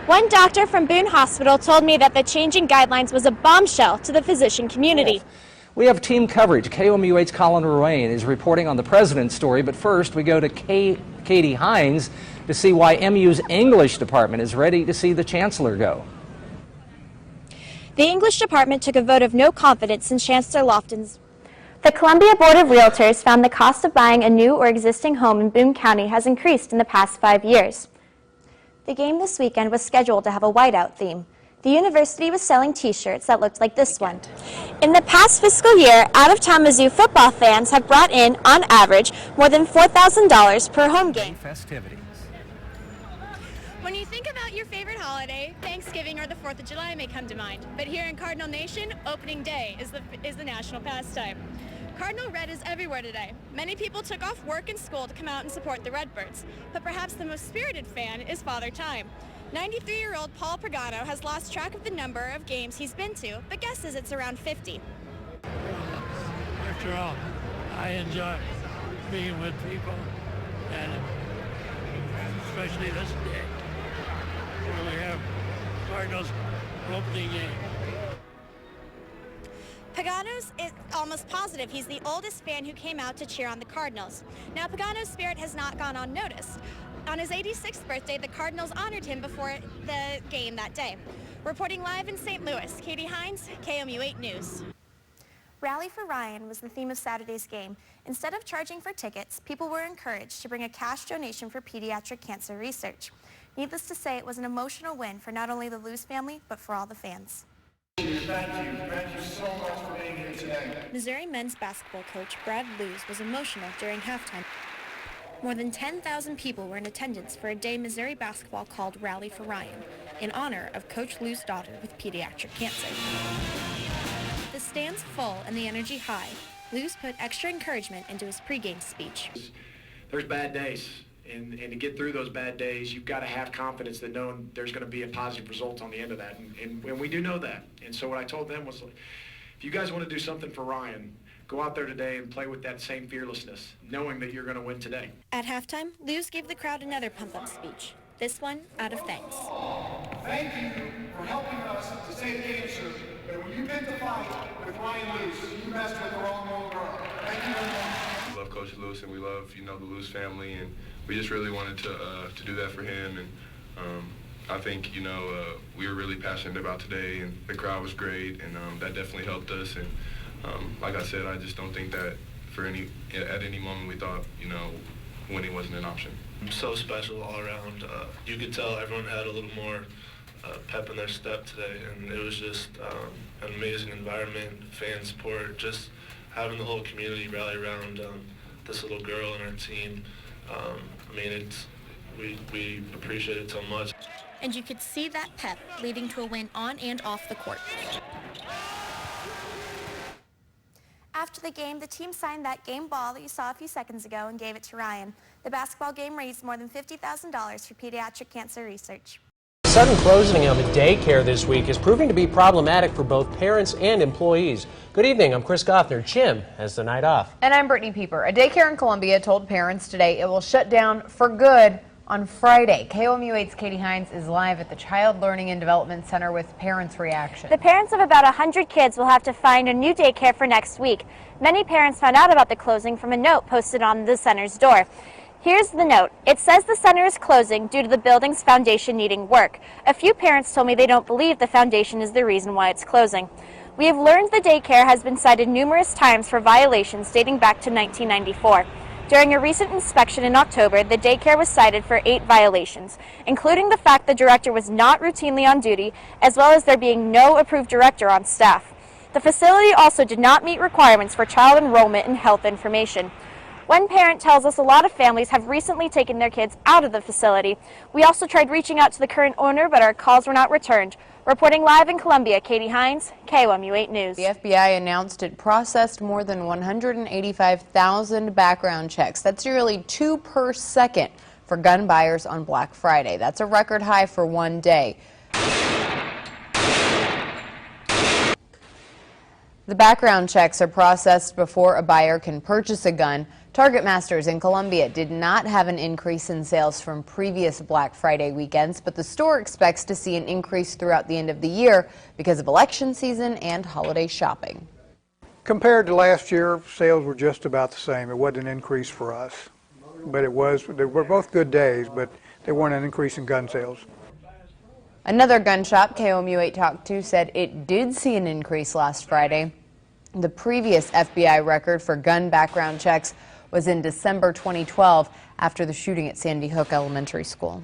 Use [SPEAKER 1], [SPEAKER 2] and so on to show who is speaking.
[SPEAKER 1] One doctor from Boone Hospital told me that the changing guidelines was a bombshell to the physician community.
[SPEAKER 2] Yes. We have team coverage. KOMU8's Colin Ruane is reporting on the president's story, but first we go to Katie Hynes to see why MU's English department is ready to see the chancellor go.
[SPEAKER 1] The English department took a vote of no confidence in Chancellor Lofton's. The Columbia Board of Realtors found the cost of buying a new or existing home in Boone County has increased in the past 5 years. The game this weekend was scheduled to have a whiteout theme. The university was selling t-shirts that looked like this one. In the past fiscal year, out-of-town Mizzou football fans have brought in, on average, more than $4,000 per home game.
[SPEAKER 2] Festivities.
[SPEAKER 3] When you think about your favorite holiday, Thanksgiving or the 4th of July may come to mind. But here in Cardinal Nation, opening day is the national pastime. Cardinal Red is everywhere today. Many people took off work and school to come out and support the Redbirds. But perhaps the most spirited fan is Father Time. 93-year-old Paul Pagano has lost track of the number of games he's been to, but guesses it's around 50.
[SPEAKER 4] After all, I enjoy being with people, and especially this day, where we have Cardinals opening game.
[SPEAKER 3] Pagano's is almost positive he's the oldest fan who came out to cheer on the Cardinals. Now, Pagano's spirit has not gone unnoticed. On his 86th birthday, the Cardinals honored him before the game that day. Reporting live in St. Louis, Katie Hynes, KOMU8 News. Rally for Ryan was the theme of Saturday's game. Instead of charging for tickets, people were encouraged to bring a cash donation for pediatric cancer research. Needless to say, it was an emotional win for not only the Lewis family, but for all the fans.
[SPEAKER 5] Thank you so much for being here today.
[SPEAKER 3] Missouri men's basketball coach Brad Lewis was emotional during halftime. More than 10,000 people were in attendance for a day Missouri basketball called Rally for Ryan, in honor of Coach Lew's daughter with pediatric cancer. The stands full and the energy high. Lewis put extra encouragement into his pregame speech.
[SPEAKER 6] There's bad days, and to get through those bad days, you've got to have confidence that knowing there's going to be a positive result on the end of that, and we do know that. And so what I told them was, if you guys want to do something for Ryan, go out there today and play with that same fearlessness, knowing that you're going to win today.
[SPEAKER 3] At halftime, Lewis gave the crowd another pump-up speech, this one out of thanks.
[SPEAKER 5] Thank you for helping us to save cancer, but when you pick the fight with Ryan Lewis, you messed with the wrong little girl. Thank you very much.
[SPEAKER 7] We love Coach Lewis, and we love, the Lewis family, and we just really wanted to do that for him. And I think, we were really passionate about today, and the crowd was great, and that definitely helped us. And like I said, I just don't think that at any moment we thought, winning wasn't an option.
[SPEAKER 8] So special all around. You could tell everyone had a little more pep in their step today, and it was just an amazing environment, fan support, just having the whole community rally around this little girl and our team. We appreciate it so much.
[SPEAKER 3] And you could see that pep leading to a win on and off the court. After the game, the team signed that game ball that you saw a few seconds ago and gave it to Ryan. The basketball game raised more than $50,000 for pediatric cancer research.
[SPEAKER 9] The sudden closing of a daycare this week is proving to be problematic for both parents and employees. Good evening, I'm Chris Goffner. Jim has the night off.
[SPEAKER 10] And I'm Brittany Pieper. A daycare in Columbia told parents today it will shut down for good on Friday. KOMU8's Katie Hynes is live at the Child Learning and Development Center with parents' reaction.
[SPEAKER 1] The parents of about 100 kids will have to find a new daycare for next week. Many parents found out about the closing from a note posted on the center's door. Here's the note. It says the center is closing due to the building's foundation needing work. A few parents told me they don't believe the foundation is the reason why it's closing. We have learned the daycare has been cited numerous times for violations dating back to 1994. During a recent inspection in October, the daycare was cited for 8 violations, including the fact the director was not routinely on duty, as well as there being no approved director on staff. The facility also did not meet requirements for child enrollment and health information. One parent tells us a lot of families have recently taken their kids out of the facility. We also tried reaching out to the current owner, but our calls were not returned. Reporting live in Columbia, Katie Hynes, KOMU8 News.
[SPEAKER 10] The FBI announced it processed more than 185,000 background checks. That's nearly 2 per second for gun buyers on Black Friday. That's a record high for one day. The background checks are processed before a buyer can purchase a gun. Target Masters in Columbia did not have an increase in sales from previous Black Friday weekends, but the store expects to see an increase throughout the end of the year because of election season and holiday shopping.
[SPEAKER 11] Compared to last year, sales were just about the same. It wasn't an increase for us, but they were both good days, but they weren't an increase in gun sales.
[SPEAKER 10] Another gun shop KOMU8 talked to said it did see an increase last Friday. The previous FBI record for gun background checks was in December 2012 after the shooting at Sandy Hook Elementary School.